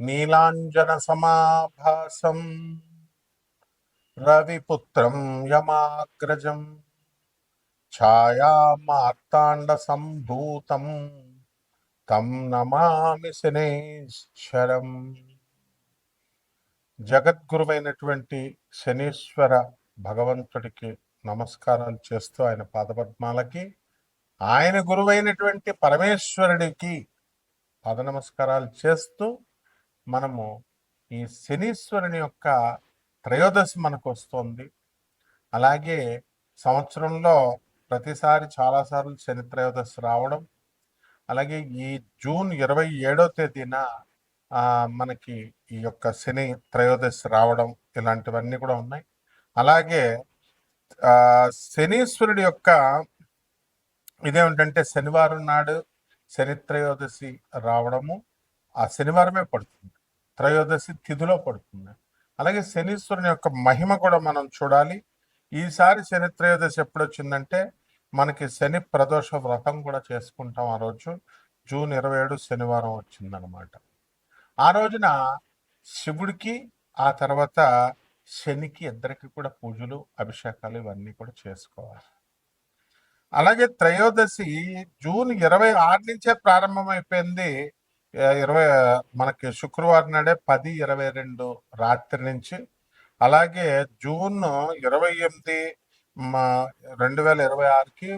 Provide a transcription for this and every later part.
నీలాంజనసమాభాసం రవిపుత్రం యమాగ్రజం ఛాయామార్తాండసంభూతం తం నమామి శనేశ్వరం. జగద్గురువైనటువంటి శనీశ్వర భగవంతుడికి నమస్కారాలు చేస్తూ, ఆయన పాదపద్మాలకి, ఆయన గురువైనటువంటి పరమేశ్వరుడికి పాద నమస్కారాలు చేస్తూ మనము ఈ శనీశ్వరుని యొక్క త్రయోదశి మనకు వస్తుంది. అలాగే సంవత్సరంలో ప్రతిసారి చాలాసార్లు శని త్రయోదశి రావడం, అలాగే ఈ జూన్ 27వ తేదీన మనకి ఈ యొక్క శని త్రయోదశి రావడం, ఇలాంటివన్నీ కూడా ఉన్నాయి. అలాగే శనీశ్వరుడి యొక్క ఇదేమిటంటే శనివారం నాడు శని త్రయోదశి రావడము ఆ శనివారమే పడుతుంది, త్రయోదశి తిథిలో పడుతుంది. అలాగే శనీశ్వరుని యొక్క మహిమ కూడా మనం చూడాలి. ఈసారి శని త్రయోదశి ఎప్పుడు వచ్చిందంటే మనకి శని ప్రదోష వ్రతం కూడా చేసుకుంటాం. ఆ రోజు జూన్ 27 శనివారం వచ్చిందనమాట. ఆ రోజున శివుడికి ఆ తర్వాత శనికి ఇద్దరికి కూడా పూజలు, అభిషేకాలు ఇవన్నీ కూడా చేసుకోవాలి. అలాగే త్రయోదశి జూన్ 26 నుంచే ప్రారంభమైపోయింది. మనకి శుక్రవారం నాడే 10:22 రాత్రి నుంచి. అలాగే జూన్ 28 2026కి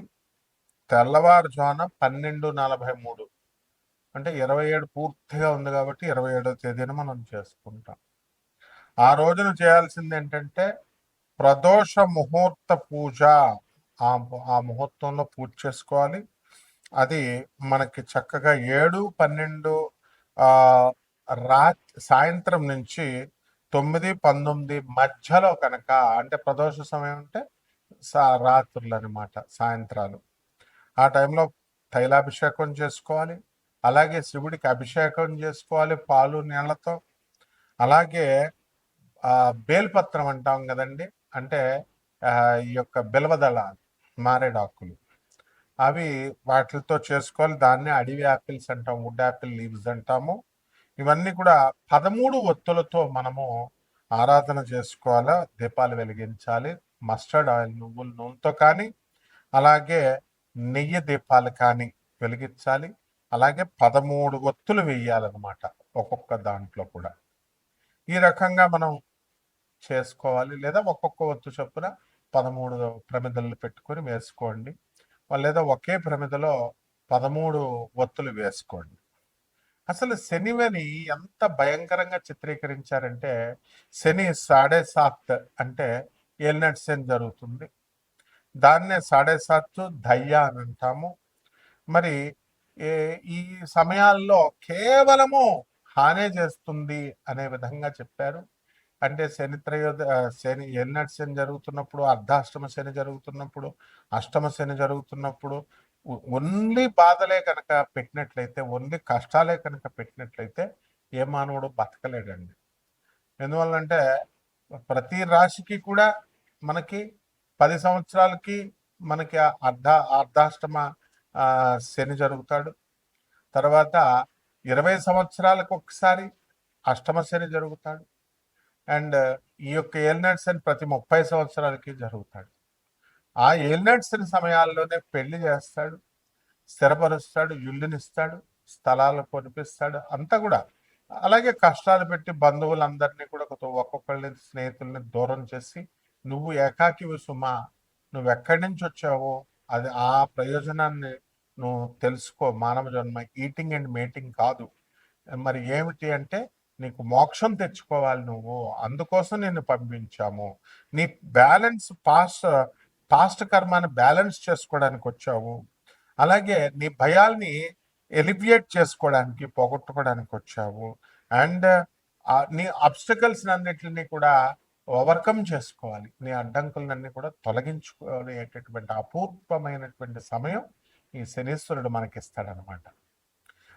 తెల్లవారుజామున 12:43, అంటే 27 పూర్తిగా ఉంది కాబట్టి 27వ తేదీన మనం చేసుకుంటాం. ఆ రోజున చేయాల్సింది ఏంటంటే ప్రదోష ముహూర్త పూజ. ఆ ముహూర్తంలో పూజ చేసుకోవాలి. అది మనకి చక్కగా 7-12 సాయంత్రం నుంచి 9-19 మధ్యలో కనుక, అంటే ప్రదోష సమయం అంటే రాత్రులు అనమాట, సాయంత్రాలు. ఆ టైంలో తైలాభిషేకం చేసుకోవాలి. అలాగే శివుడికి అభిషేకం చేసుకోవాలి పాలు నీళ్లతో. అలాగే బేల్పత్రం అంటాం కదండి, అంటే ఈ యొక్క బిల్వదళాలు, మారేడాకులు, అవి వాటితో చేసుకోవాలి. దాన్ని అడవి యాపిల్స్ అంటాం, వుడ్ యాపిల్ లీవ్స్ అంటాము. ఇవన్నీ కూడా 13 ఒత్తులతో మనము ఆరాధన చేసుకోవాలా, దీపాలు వెలిగించాలి. మస్టర్డ్ ఆయిల్, నువ్వుల నూనెతో కానీ, అలాగే నెయ్యి దీపాలు కానీ వెలిగించాలి. అలాగే 13 ఒత్తులు వేయాలన్నమాట ఒక్కొక్క దాంట్లో కూడా. ఈ రకంగా మనం చేసుకోవాలి. లేదా ఒక్కొక్క ఒత్తు చొప్పున 13 ప్రమిదలు పెట్టుకొని వేసుకోండి, లేదా ఒకే ప్రమిదలో 13 ఒత్తులు వేసుకోండి. అసలు శనివని ఎంత భయంకరంగా చిత్రీకరించారంటే, శని 7.5 అంటే ఏలినాటి శని జరుగుతుంది. దాన్నే 7.5 దయ్యా అని అంటాము. మరి ఈ సమయాల్లో కేవలము హానే చేస్తుంది అనే విధంగా చెప్పారు. అంటే శని ఏలినాటి శని జరుగుతున్నప్పుడు, అర్ధాష్టమ శని జరుగుతున్నప్పుడు, అష్టమ శని జరుగుతున్నప్పుడు ఓన్లీ బాధలే కనుక పెట్టినట్లయితే, ఓన్లీ కష్టాలే కనుక పెట్టినట్లయితే ఏ మానవుడు బతకలేడండి. ఎందువల్లంటే ప్రతి రాశికి కూడా మనకి 10 సంవత్సరాలకి మనకి అర్ధాష్టమ శని జరుగుతాడు. తర్వాత 20 సంవత్సరాలకు ఒకసారి అష్టమ శని జరుగుతాడు. అండ్ ఈ యొక్క ఏలినాటి శని ప్రతి 30 సంవత్సరాలకి జరుగుతాడు. ఆ ఏలినాటి శని సమయాల్లోనే పెళ్లి చేస్తాడు, స్థిరపరుస్తాడు, ఇల్లునిస్తాడు, స్థలాలు కొనిపిస్తాడు, అంతా కూడా. అలాగే కష్టాలు పెట్టి బంధువులందరినీ కూడా ఒక్కొక్కళ్ళని, స్నేహితుల్ని దూరం చేసి, నువ్వు ఏకాకివి సుమా, నువ్వెక్కడి నుంచి వచ్చావో అది ఆ ప్రయోజనాన్ని నువ్వు తెలుసుకో. మానవ జన్మ ఈటింగ్ అండ్ మేటింగ్ కాదు. మరి ఏమిటి అంటే నీకు మోక్షం తెచ్చుకోవాలి నువ్వు, అందుకోసం నిన్ను పంపించాము. నీ బ్యాలెన్స్ పాస్ట్ కర్మాన్ని బ్యాలెన్స్ చేసుకోవడానికి వచ్చావు. అలాగే నీ భయాల్ని ఎలివియేట్ చేసుకోవడానికి, పోగొట్టుకోవడానికి వచ్చావు. అండ్ నీ అబ్స్టకల్స్ అన్నిటిని కూడా ఓవర్కమ్ చేసుకోవాలి. నీ అడ్డంకులన్నీ కూడా తొలగించుకునేటటువంటి అపూర్వమైనటువంటి సమయం ఈ శనీశ్వరుడు మనకిస్తాడనమాట.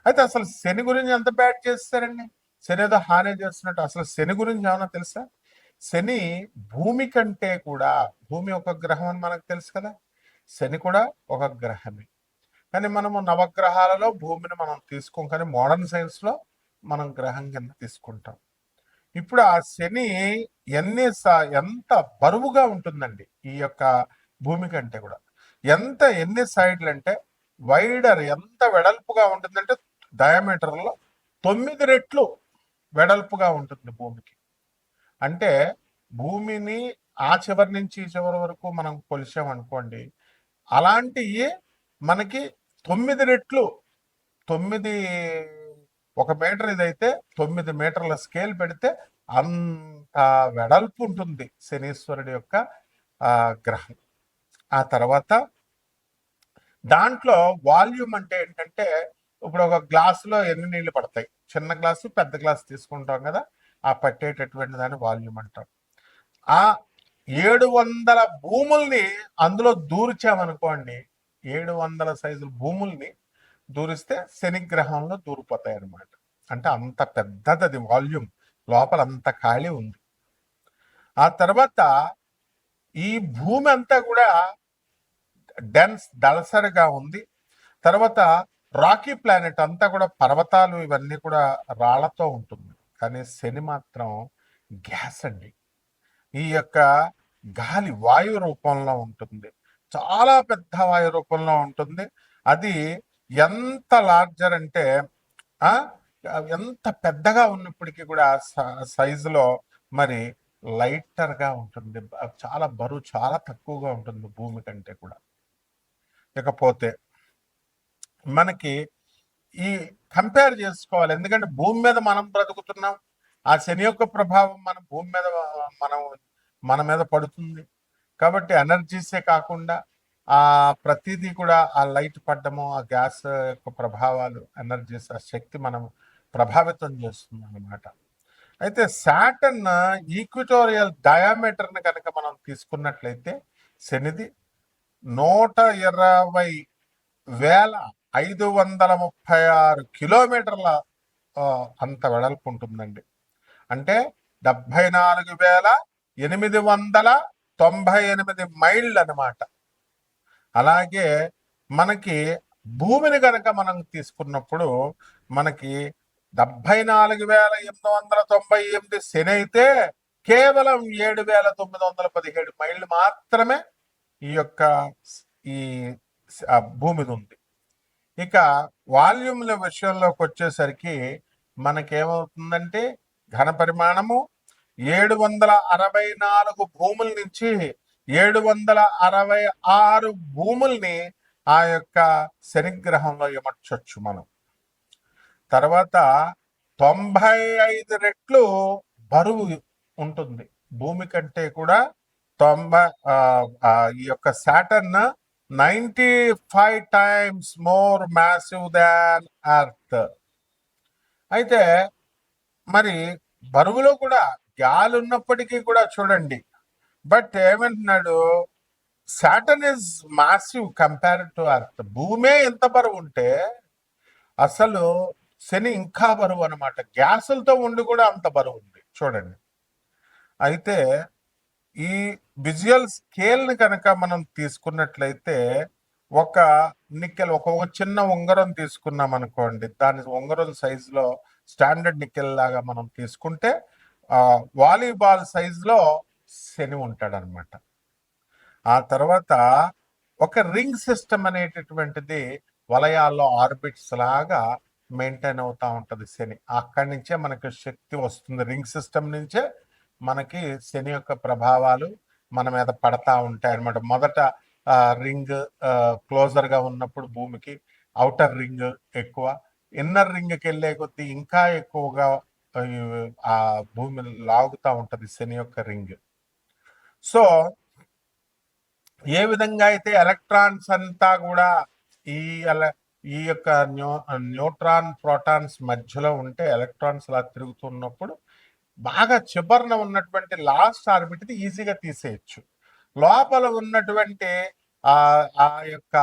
అయితే అసలు శని గురించి ఎంత బ్యాడ్ చేస్తారండి? శని ఏదో హాని చేస్తున్నట్టు. అసలు శని గురించి ఏమన్నా తెలుసా? శని భూమి కంటే కూడా, భూమి ఒక గ్రహం అని మనకు తెలుసు కదా, శని కూడా ఒక గ్రహమే. కానీ మనము నవగ్రహాలలో భూమిని మనం తీసుకోం. కానీ మోడర్న్ సైన్స్లో మనం గ్రహం కింద తీసుకుంటాం. ఇప్పుడు ఆ శని ఎంత బరువుగా ఉంటుందండి ఈ యొక్క భూమి కంటే కూడా. ఎన్ని సైడ్లు అంటే వైడర్ ఎంత వెడల్పుగా ఉంటుందంటే డయామీటర్లో 9 రెట్లు వెడల్పుగా ఉంటుంది భూమికి. అంటే భూమిని ఆ చివరి నుంచి ఈ చివరి వరకు మనం కొలిచామనుకోండి, అలాంటివి మనకి 9 రెట్లు 9 1 మీటర్ ఇదైతే 9 మీటర్ల స్కేల్ పెడితే అంత వెడల్పు ఉంటుంది శనీశ్వరుడి యొక్క గ్రహం. ఆ తర్వాత దాంట్లో వాల్యూమ్ అంటే ఏంటంటే, ఇప్పుడు ఒక గ్లాసులో ఎన్ని నీళ్లు పడతాయి, చిన్న గ్లాసు పెద్ద గ్లాసు తీసుకుంటాం కదా, ఆ పట్టేటటువంటి దాన్ని వాల్యూమ్ అంటాం. ఆ 700 భూముల్ని అందులో దూర్చామనుకోండి, 700 సైజుల భూముల్ని దూరిస్తే శనిగ్రహంలో దూరిపోతాయి అన్నమాట. అంటే అంత పెద్దది అది వాల్యూమ్, లోపల అంత ఖాళీ ఉంది. ఆ తర్వాత ఈ భూమి అంతా కూడా దళసరిగా ఉంది. తర్వాత రాకీ ప్లానెట్ అంతా కూడా పర్వతాలు ఇవన్నీ కూడా రాళ్లతో ఉంటుంది. కానీ శని మాత్రం గ్యాస్ అండి. ఈ యొక్క గాలి వాయు రూపంలో ఉంటుంది, చాలా పెద్ద వాయు రూపంలో ఉంటుంది. అది ఎంత లార్జర్ అంటే ఎంత పెద్దగా ఉన్నప్పటికీ కూడా సైజులో మరి లైటర్గా ఉంటుంది. చాలా బరువు చాలా తక్కువగా ఉంటుంది భూమి కంటే కూడా. ఇకపోతే మనకి ఈ కంపేర్ చేసుకోవాలి, ఎందుకంటే భూమి మీద మనం బ్రతుకుతున్నాం, ఆ శని యొక్క ప్రభావం మన భూమి మీద మన మీద పడుతుంది. కాబట్టి ఎనర్జీసే కాకుండా ఆ ప్రతిదీ కూడా ఆ లైట్ పడ్డము, ఆ గ్యాస్ యొక్క ప్రభావాలు, ఎనర్జీస్, ఆ శక్తి మనం ప్రభావితం చేస్తుంది అన్నమాట. అయితే సాటర్న్ ఈక్విటోరియల్ డయామీటర్ని కనుక మనం తీసుకున్నట్లయితే శనిది 120,536 కిలోమీటర్ల అంత వెడల్పు ఉంటుందండి. అంటే 74,898 మైళ్ళు అనమాట. అలాగే మనకి భూమిని కనుక మనం తీసుకున్నప్పుడు మనకి 74,898 శని అయితే కేవలం 7,917 మైళ్ళు మాత్రమే ఈ యొక్క ఈ భూమిది ఉంది. ఇక వాల్యూమ్ల విషయంలోకి వచ్చేసరికి మనకేమవుతుందంటే ఘన పరిమాణము 764 భూముల నుంచి 766 భూముల్ని ఆ యొక్క శనిగ్రహంలో ఇమర్చొచ్చు మనం. తర్వాత 95 రెట్లు బరువు ఉంటుంది భూమి కంటే కూడా. ఈ యొక్క సాటర్న్ 95 times మోర్ మ్యాసివ్ దాన్ ఎర్త్. అయితే మరి బరువులో కూడా గాలి ఉన్నప్పటికీ కూడా చూడండి, బట్ ఏమంటున్నాడు, Saturn is massive compared to earth. భూమే ఎంత బరువు ఉంటే అసలు శని ఇంకా బరువు అనమాట. గ్యాసులతో ఉండి కూడా అంత బరువు ఉంది చూడండి. అయితే ఈ విజువల్ స్కేల్ని కనుక మనం తీసుకున్నట్లయితే ఒక నికెల్, ఒక చిన్న ఉంగరం తీసుకున్నాం అనుకోండి, దాని ఉంగరం సైజులో స్టాండర్డ్ నికెల్ లాగా మనం తీసుకుంటే వాలీబాల్ సైజులో శని ఉంటాడు అనమాట. ఆ తర్వాత ఒక రింగ్ సిస్టమ్ అనేటటువంటిది వలయాల్లో ఆర్బిట్స్ లాగా మెయింటైన్ అవుతా ఉంటుంది శని. అక్కడి నుంచే మనకి శక్తి వస్తుంది. రింగ్ సిస్టమ్ నుంచే మనకి శని యొక్క ప్రభావాలు మన మీద పడతా ఉంటాయి అనమాట. మొదట రింగ్ క్లోజర్ గా ఉన్నప్పుడు భూమికి అవుటర్ రింగ్ ఎక్కువ, ఇన్నర్ రింగ్కి వెళ్ళే కొద్దీ ఇంకా ఎక్కువగా ఆ భూమి లాగుతూ ఉంటది శని యొక్క రింగ్. సో ఏ విధంగా అయితే ఎలక్ట్రాన్స్ అంతా కూడా ఈ యొక్క న్యూట్రాన్ ప్రోటాన్స్ మధ్యలో ఉంటే ఎలక్ట్రాన్స్ అలా తిరుగుతున్నప్పుడు బాగా చివరన ఉన్నటువంటి లాస్ట్ ఆర్బిట్ ఈజీగా తీసేయచ్చు. లోపల ఉన్నటువంటి ఆ యొక్క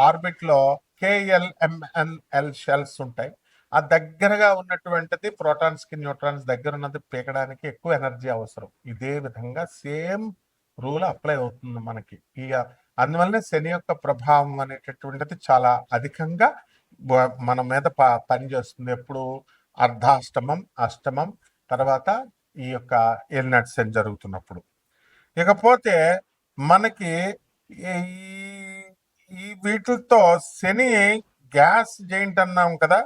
ఆర్బిట్ లో KLMNL షెల్స్ ఉంటాయి. ఆ దగ్గరగా ఉన్నటువంటిది ప్రోటాన్స్ కి న్యూట్రాన్స్ దగ్గర ఉన్నది పీకడానికి ఎక్కువ ఎనర్జీ అవసరం. ఇదే విధంగా సేమ్ రూల్ అప్లై అవుతుంది మనకి. అందువల్లనే శని యొక్క ప్రభావం అనేటటువంటిది చాలా అధికంగా మన మీద పనిచేస్తుంది. ఎప్పుడు అర్ధాష్టమం, అష్టమం, తర్వాత ఈ యొక్క ఏలినాటి శని జరుగుతున్నప్పుడు. ఇకపోతే మనకి ఈ ఈ వీటితో శని గ్యాస్ జెయింట్ అన్నాం కదా,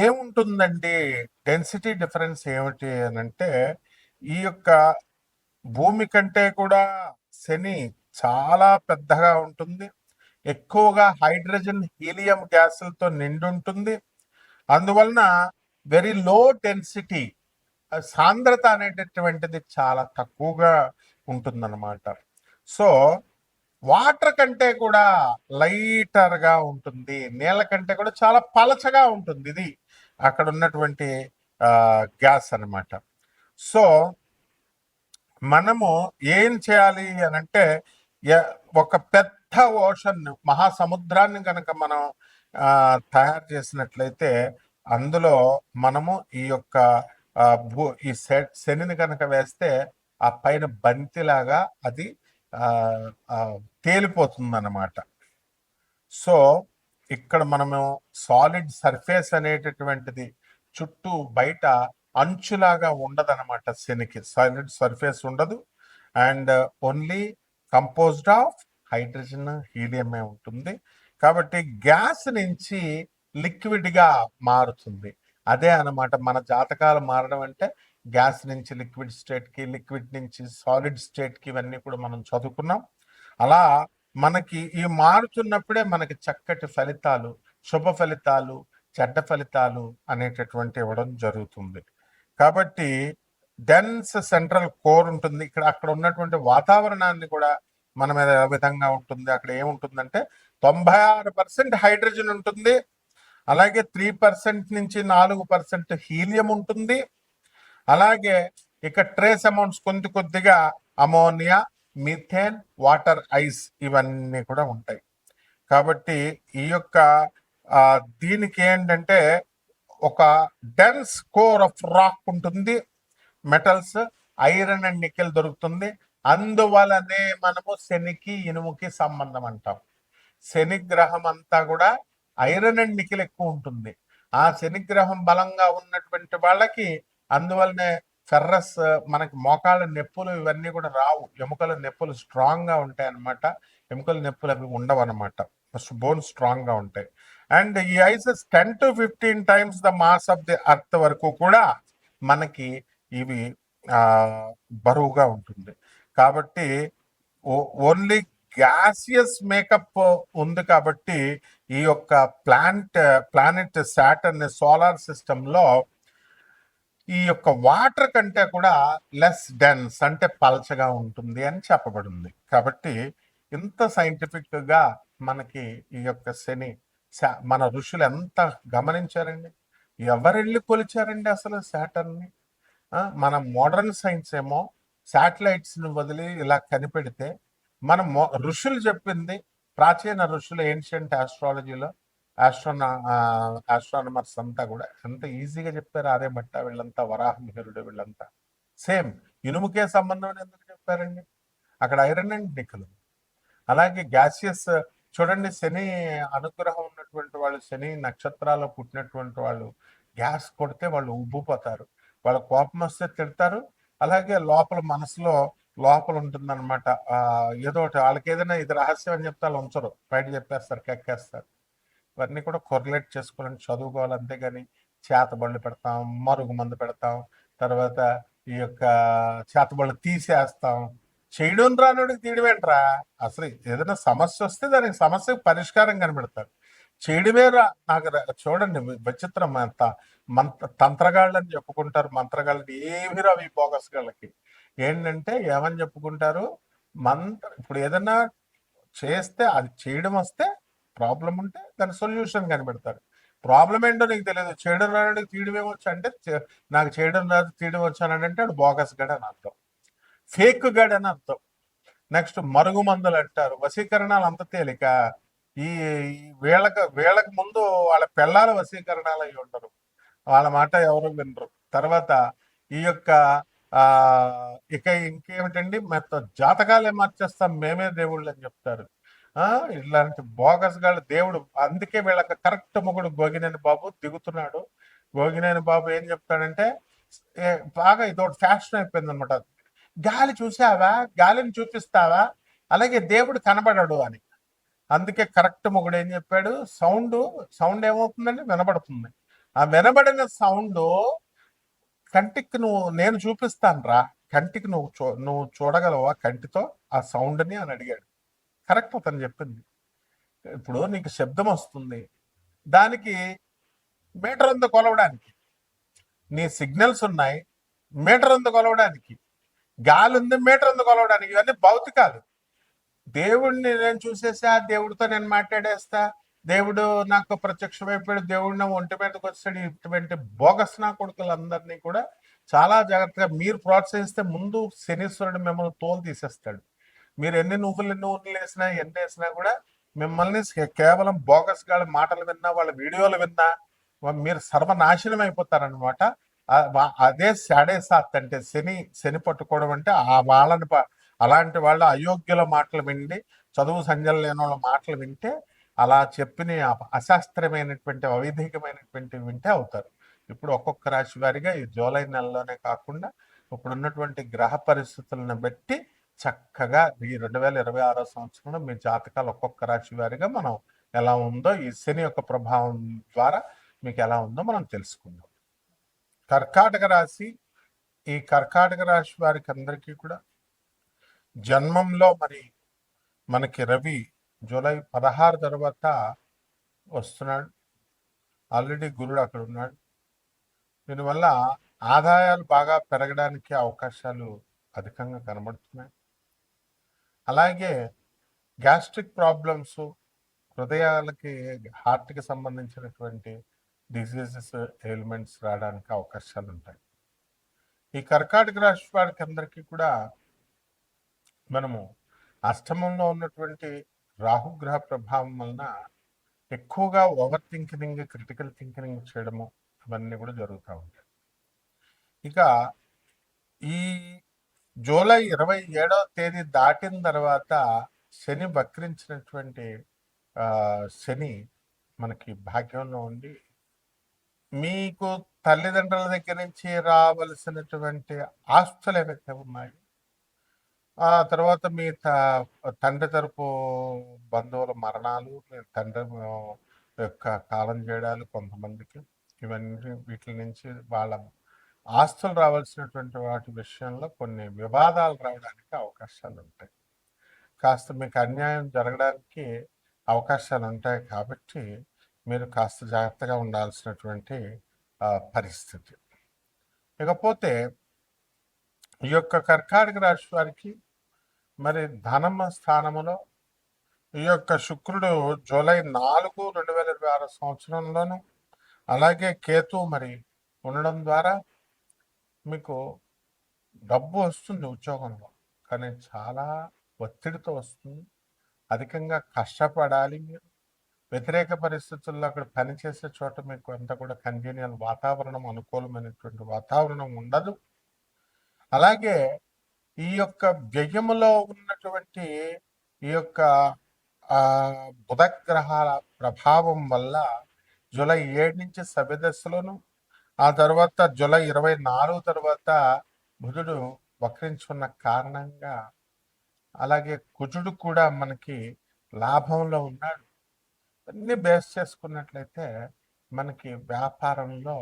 ఏముంటుందండి డెన్సిటీ డిఫరెన్స్ ఏమిటి అని అంటే, ఈ యొక్క భూమి కంటే కూడా శని చాలా పెద్దగా ఉంటుంది, ఎక్కువగా హైడ్రోజన్ హీలియం గ్యాసులతో నిండి ఉంటుంది. అందువలన వెరీ లో డెన్సిటీ, సాంద్రత అనేటటువంటిది చాలా తక్కువగా ఉంటుందన్నమాట. సో వాటర్ కంటే కూడా లైటర్గా ఉంటుంది, నీళ్ళ కంటే కూడా చాలా పలచగా ఉంటుంది. ఇది అక్కడ ఉన్నటువంటి గ్యాస్ అన్నమాట. సో మనము ఏం చేయాలి అని అంటే, ఒక పెద్ద ఓషన్ మహాసముద్రాన్ని కనుక మనం తయారు చేసినట్లయితే అందులో మనము ఈ యొక్క ఈ శనిని కనుక వేస్తే ఆ పైన బంతిలాగా అది తేలిపోతుంది అన్నమాట. సో ఇక్కడ మనము సాలిడ్ సర్ఫేస్ అనేటటువంటిది చుట్టూ బయట అంచులాగా ఉండదన్నమాట. శనికి సాలిడ్ సర్ఫేస్ ఉండదు, and only composed of hydrogen హీలియమే ఉంటుంది. కాబట్టి గ్యాస్ నుంచి లిక్విడ్గా మారుతుంది. అదే అన్నమాట మన జాతకాలు మారడం అంటే, గ్యాస్ నుంచి లిక్విడ్ స్టేట్కి, లిక్విడ్ నుంచి సాలిడ్ స్టేట్కి, ఇవన్నీ కూడా మనం చదువుకున్నాం. అలా మనకి ఈ మారుతున్నప్పుడే మనకి చక్కటి ఫలితాలు, శుభ ఫలితాలు, చెడ్డ ఫలితాలు అనేటటువంటి ఇవ్వడం జరుగుతుంది. కాబట్టి డెన్స్ సెంట్రల్ కోర్ ఉంటుంది. ఇక్కడ అక్కడ ఉన్నటువంటి వాతావరణాన్ని కూడా మన మీద ఏ విధంగా ఉంటుంది, అక్కడ ఏముంటుందంటే 96% హైడ్రోజన్ ఉంటుంది, అలాగే 3% నుంచి 4% హీలియం ఉంటుంది, అలాగే ఇక ట్రేస్ అమౌంట్స్ కొద్దిగా అమోనియా, మిథేన్, వాటర్ ఐస్ ఇవన్నీ కూడా ఉంటాయి. కాబట్టి ఈ యొక్క దీనికి ఏంటంటే ఒక డెన్స్ కోర్ ఆఫ్ రాక్ ఉంటుంది, మెటల్స్, ఐరన్ అండ్ నికెల్ దొరుకుతుంది. అందువలనే మనము శనికి ఇనుముకి సంబంధం అంటాం. శని గ్రహం అంతా కూడా ఐరన్ అండ్ నికెల్ ఎక్కువ ఉంటుంది. ఆ శని గ్రహం బలంగా ఉన్నటువంటి వాళ్ళకి అందువల్లనే ఫెర్రస్, మనకి మోకాళ్ళ నొప్పులు ఇవన్నీ కూడా రావు. ఎముకల నొప్పులు స్ట్రాంగ్ గా ఉంటాయి అన్నమాట. ఎముకల నొప్పులు అవి ఉండవు అనమాట, బోన్స్ స్ట్రాంగ్ గా ఉంటాయి. అండ్ ఈ ఐసెస్ 10 to 15 times the mass of the earth వరకు కూడా మనకి ఇవి బరువుగా ఉంటుంది. కాబట్టి ఓన్లీ గ్యాసియస్ మేకప్ ఉంది. కాబట్టి ఈ యొక్క ప్లానెట్ సాటర్న్ సోలార్ సిస్టమ్ లో ఈ యొక్క వాటర్ కంటే కూడా లెస్ డెన్స్, అంటే పల్చగా ఉంటుంది అని చెప్పబడింది. కాబట్టి ఇంత సైంటిఫిక్ గా మనకి ఈ యొక్క శని, మన ఋషులు ఎంత గమనించారండి, ఎవరెళ్ళి కొలిచారండి అసలు సాటర్న్ని. మన మోడర్న్ సైన్స్ ఏమో శాటిలైట్స్ ని వదిలి ఇలా కనిపెడితే, మన ఋషులు చెప్పింది, ప్రాచీన ఋషులు ఏన్షియంట్ ఆస్ట్రాలజీలో ఆస్ట్రానమర్స్ అంతా కూడా ఎంత ఈజీగా చెప్పారు. ఆర్యభట్ట వీళ్ళంతా, వరాహమిహిరుడు వీళ్ళంతా సేమ్ ఇనుముకే సంబంధం ఎందుకు చెప్పారండి. అక్కడ ఐరన్ అండ్ నికెల్. అలాగే గ్యాసియస్ చూడండి, శని అనుగ్రహం ఉన్నటువంటి వాళ్ళు, శని నక్షత్రాల్లో పుట్టినటువంటి వాళ్ళు గ్యాస్ కొడితే వాళ్ళు ఉబ్బిపోతారు, వాళ్ళ కోపం వస్తే తిడతారు. అలాగే లోపల మనసులో లోపల ఉంటుందన్నమాట ఏదో ఒకటి. వాళ్ళకి ఏదైనా ఇది రహస్యం అని చెప్తే వాళ్ళు ఉంచరు, బయట చెప్పేస్తారు, కెక్కేస్తారు. ఇవన్నీ కూడా కొరిలేట్ చేసుకోవాలని చదువుకోవాలి. అంతేగాని చేతబళ్ళు పెడతాం, మరుగు మందు పెడతాం, తర్వాత ఈ యొక్క చేతబళ్ళు తీసేస్తాం. చేయడం రానుడికి తీయడమేంట్రా. అసలు ఏదైనా సమస్య వస్తే దానికి సమస్యకు పరిష్కారం కనిపెడతారు. చేయడమే నాకు చూడండి విచిత్రం. తంత్రగాళ్ళని చెప్పుకుంటారు, మంత్రగాళ్ళని ఏమి రావు ఈ బోగస్ గాళ్ళకి. ఏంటంటే ఏమని చెప్పుకుంటారు, ఇప్పుడు ఏదైనా చేస్తే అది చేయడం వస్తే ప్రాబ్లం ఉంటే దాని సొల్యూషన్ కనిపెడతారు. ప్రాబ్లం ఏంటో నీకు తెలియదు, చేయడం రాడు తీయడం ఏమొచ్చు అంటే, నాకు చేయడం రాదు తీయడం వచ్చానంటే వాడు బోగస్ గడ్ అని అర్థం, ఫేక్ గడ్ అని అర్థం. నెక్స్ట్ మరుగు మందులు అంటారు. వశీకరణాలు అంత తేలిక. ఈ వీళ్ళకి ముందు వాళ్ళ పిల్లల వశీకరణాలు అయి ఉండరు, వాళ్ళ మాట ఎవరు వినరు. తర్వాత ఈ యొక్క ఇక ఇంకేమిటండి, జాతకాలే మార్చేస్తాం మేమే దేవుళ్ళు అని చెప్తారు. ఇలాంటి బోగస్ గాళ్ళు దేవుడు. అందుకే వీళ్ళకి కరెక్ట్ మొగుడు గోగినేని బాబు దిగుతున్నాడు. గోగినేని బాబు ఏం చెప్తాడంటే బాగా ఇదొకటి ఫ్యాషన్ అయిపోయింది అనమాట. గాలి చూసావా, గాలిని చూపిస్తావా, అలాగే దేవుడు కనబడడు అని. అందుకే కరెక్ట్ మొగుడు ఏం చెప్పాడు, సౌండ్ సౌండ్ ఏమవుతుందండి, వినబడుతుంది. ఆ వినబడిన సౌండ్ కంటికి నేను చూపిస్తాను రా, కంటికి నువ్వు చూడగలవా కంటితో ఆ సౌండ్ని అని అడిగాడు. కరెక్ట్ అతను చెప్పింది. ఇప్పుడు నీకు శబ్దం వస్తుంది, దానికి మీటర్ అంత కొలవడానికి నీ సిగ్నల్స్ ఉన్నాయి, మీటర్ అంత కొలవడానికి గాలి ఉంది, మీటర్ అంత కొలవడానికి. ఇవన్నీ భౌతికాలు. దేవుడిని నేను చూసేసా, దేవుడితో నేను మాట్లాడేస్తా, దేవుడు నాకు ప్రత్యక్షమైపోయాడు, దేవుడు నా ఒంటి మీదకి వచ్చాడు, ఇటువంటి బోగస్ నా కొడుకులందరినీ కూడా చాలా జాగ్రత్తగా మీరు ప్రోత్సహిస్తే ముందు శనీశ్వరుడు మిమ్మల్ని తోలు తీసేస్తాడు. మీరు ఎన్ని నువ్వులు వేసినా ఎన్ని వేసినా కూడా మిమ్మల్ని కేవలం బోగస్ గాళ్ళ మాటలు విన్నా, వాళ్ళ వీడియోలు విన్నా మీరు సర్వనాశనం అయిపోతారనమాట. అదే సాడే సాత్ అంటే శని పట్టుకోవడం అంటే ఆ వాళ్ళని అలాంటి వాళ్ళు అయోగ్యుల మాటలు విండి, చదువు సంజలు లేని వాళ్ళ మాటలు వింటే, అలా చెప్పిన అశాస్త్రమైనటువంటి అవైధికమైనటువంటి వింటే అవుతారు. ఇప్పుడు ఒక్కొక్క రాశి వారిగా ఈ జూలై నెలలోనే కాకుండా ఇప్పుడున్నటువంటి గ్రహ పరిస్థితులను బట్టి చక్కగా ఈ 2026 సంవత్సరంలో మీ జాతకాలు ఒక్కొక్క రాశి వారిగా మనం ఎలా ఉందో ఈ శని యొక్క ప్రభావం ద్వారా మీకు ఎలా ఉందో మనం తెలుసుకుందాం. కర్కాటక రాశి, ఈ కర్కాటక రాశి వారికి అందరికీ కూడా జన్మంలో మరి మనకి రవి జూలై 16 తర్వాత వస్తున్నాడు. ఆల్రెడీ గురుడు అక్కడ ఉన్నాడు. దీనివల్ల ఆదాయాలు బాగా పెరగడానికి అవకాశాలు అధికంగా కనబడుతున్నాయి. అలాగే గ్యాస్ట్రిక్ ప్రాబ్లమ్స్, హృదయాలకి హార్ట్కి సంబంధించినటువంటి డిసీజెస్, ఎయిల్మెంట్స్ రావడానికి అవకాశాలు ఉంటాయి. ఈ కర్కాటక రాశి వారికి అందరికీ కూడా మనము అష్టమంలో ఉన్నటువంటి రాహుగ్రహ ప్రభావం వలన ఎక్కువగా ఓవర్ థింకింగ్, క్రిటికల్ థింకింగ్ చేయడము ఇవన్నీ కూడా జరుగుతూ ఉంటాయి. ఇక ఈ జూలై 27వ తేదీ దాటిన తర్వాత శని వక్రించినటువంటి శని మనకి భాగ్యంలో ఉండి మీకు తల్లిదండ్రుల దగ్గర నుంచి రావలసినటువంటి ఆస్తులు ఏవైతే ఉన్నాయి, ఆ తర్వాత మీ తండ్రి తరపు బంధువుల మరణాలు, మీ తండ్రి యొక్క కాలం చేయడాలు కొంతమందికి, ఇవన్నీ వీటి నుంచి వాళ్ళ ఆస్తులు రావాల్సినటువంటి వాటి విషయంలో కొన్ని వివాదాలు రావడానికి అవకాశాలు ఉంటాయి. కాస్త మీకు అన్యాయం జరగడానికి అవకాశాలు ఉంటాయి. కాబట్టి మీరు కాస్త జాగ్రత్తగా ఉండాల్సినటువంటి పరిస్థితి. ఇకపోతే ఈ యొక్క కర్కాటక రాశి వారికి మరి ధనమ స్థానములో ఈ యొక్క శుక్రుడు జూలై 4, 2026 సంవత్సరంలోను, అలాగే కేతు మరి ఉండడం ద్వారా మీకు డబ్బు వస్తుంది ఉద్యోగంలో, కానీ చాలా ఒత్తిడితో వస్తుంది. అధికంగా కష్టపడాలి మీరు. వ్యతిరేక పరిస్థితుల్లో అక్కడ పనిచేసే చోట మీకు అంతా కూడా కన్వీనియల్ వాతావరణం, అనుకూలమైనటువంటి వాతావరణం ఉండదు. అలాగే ఈ యొక్క వ్యయములో ఉన్నటువంటి ఈ యొక్క బుధగ్రహాల ప్రభావం వల్ల జూలై 7 నుంచి సవ్యదశలోను, ఆ తర్వాత జూలై 24 తర్వాత బుధుడు వక్రించుకున్న కారణంగా, అలాగే కుజుడు కూడా మనకి లాభంలో ఉన్నాడు. అన్ని బేస్ చేసుకున్నట్లయితే మనకి వ్యాపారంలో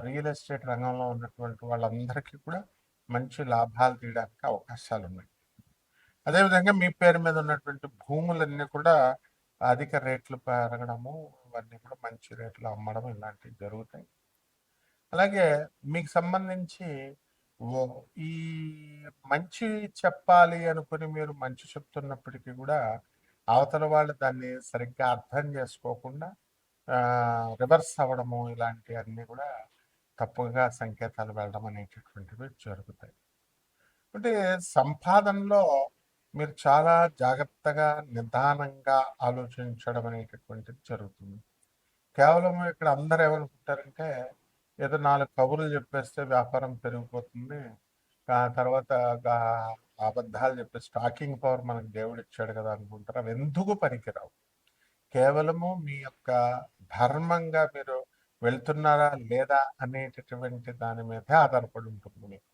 రియల్ ఎస్టేట్ రంగంలో ఉన్నటువంటి వాళ్ళందరికీ కూడా మంచి లాభాలు తీయడానికి అవకాశాలు ఉన్నాయి. అదేవిధంగా మీ పేరు మీద ఉన్నటువంటి భూములన్నీ కూడా అధిక రేట్లు పెరగడము, ఇవన్నీ కూడా మంచి రేట్లు అమ్మడం ఇలాంటివి జరుగుతాయి. అలాగే మీకు సంబంధించి ఈ మంచి చెప్పాలి అనుకుని మీరు మంచి చెప్తున్నప్పటికీ కూడా అవతల వాళ్ళు దాన్ని సరిగ్గా అర్థం చేసుకోకుండా రివర్స్ అవ్వడము, ఇలాంటివన్నీ కూడా తప్పుగా సంకేతాలు వెళ్ళడం అనేటటువంటివి జరుగుతాయి. అంటే సంపాదనలో మీరు చాలా జాగ్రత్తగా, నిదానంగా ఆలోచించడం అనేటటువంటిది జరుగుతుంది. కేవలం ఇక్కడ అందరూ ఏమనుకుంటారంటే ఏదో 4 కబుర్లు చెప్పేస్తే వ్యాపారం పెరిగిపోతుంది, తర్వాత అబద్ధాలు చెప్పేసి స్టాకింగ్ పవర్ మనకు దేవుడు ఇచ్చాడు కదా అనుకుంటారు. అవి ఎందుకు పనికిరావు. కేవలము మీ యొక్క ధర్మంగా మీరు వెళ్తున్నారా లేదా అనేటటువంటి దాని మీదే ఆధారపడి ఉంటుంది మీకు.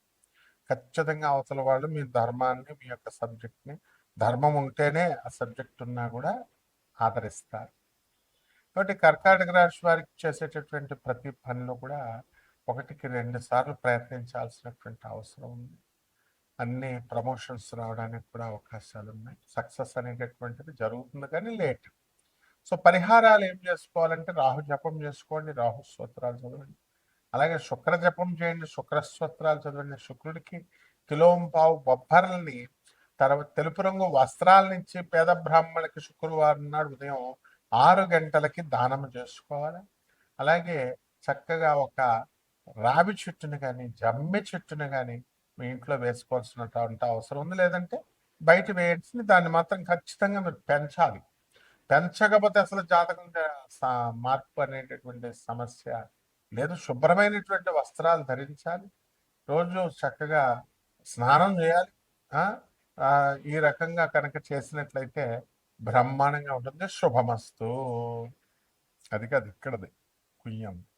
ఖచ్చితంగా అవతల వాళ్ళు మీ ధర్మాన్ని, మీ యొక్క సబ్జెక్ట్‌ని, ధర్మం ఉంటేనే ఆ సబ్జెక్ట్ ఉన్నా కూడా ఆదరిస్తారు. కాబట్టి కర్కాటక రాశి వారికి చేసేటటువంటి ప్రతి పనిలో కూడా 1కి 2 సార్లు ప్రయత్నించాల్సినటువంటి అవసరం ఉంది. అన్ని ప్రమోషన్స్ రావడానికి కూడా అవకాశాలున్నాయి. సక్సెస్ అనేటటువంటిది జరుగుతుంది కానీ లేట్. సో, పరిహారాలు ఏం చేసుకోవాలంటే రాహు జపం చేసుకోండి, రాహు స్తోత్రాలు చదవండి. అలాగే శుక్ర జపం చేయండి, శుక్ర స్తోత్రాలు చదవండి. శుక్రుడికి కిలోంపావు బొబ్బర్లని, తర్వాత తెలుపు రంగు వస్త్రాలనిచ్చి పేద బ్రాహ్మణులకి శుక్రవారం నాడు ఉదయం 6 గంటలకి దానం చేసుకోవాలి. అలాగే చక్కగా ఒక రావి చెట్టుని కానీ, జమ్మి చెట్టుని కానీ మీ ఇంట్లో వేసుకోవాల్సినటువంటి అవసరం ఉంది. లేదంటే బయట వేసి దాన్ని మాత్రం ఖచ్చితంగా మీరు పెంచాలి. పెంచకపోతే అసలు జాతకం మార్పు అనేటటువంటి సమస్య లేదు. శుభ్రమైనటువంటి వస్త్రాలు ధరించాలి. రోజు చక్కగా స్నానం చేయాలి. ఆ ఆ, ఈ రకంగా కనుక చేసినట్లయితే బ్రహ్మాండంగా ఉంటుంది. శుభమస్తు. అది కాదు ఇక్కడది కుయ్యం.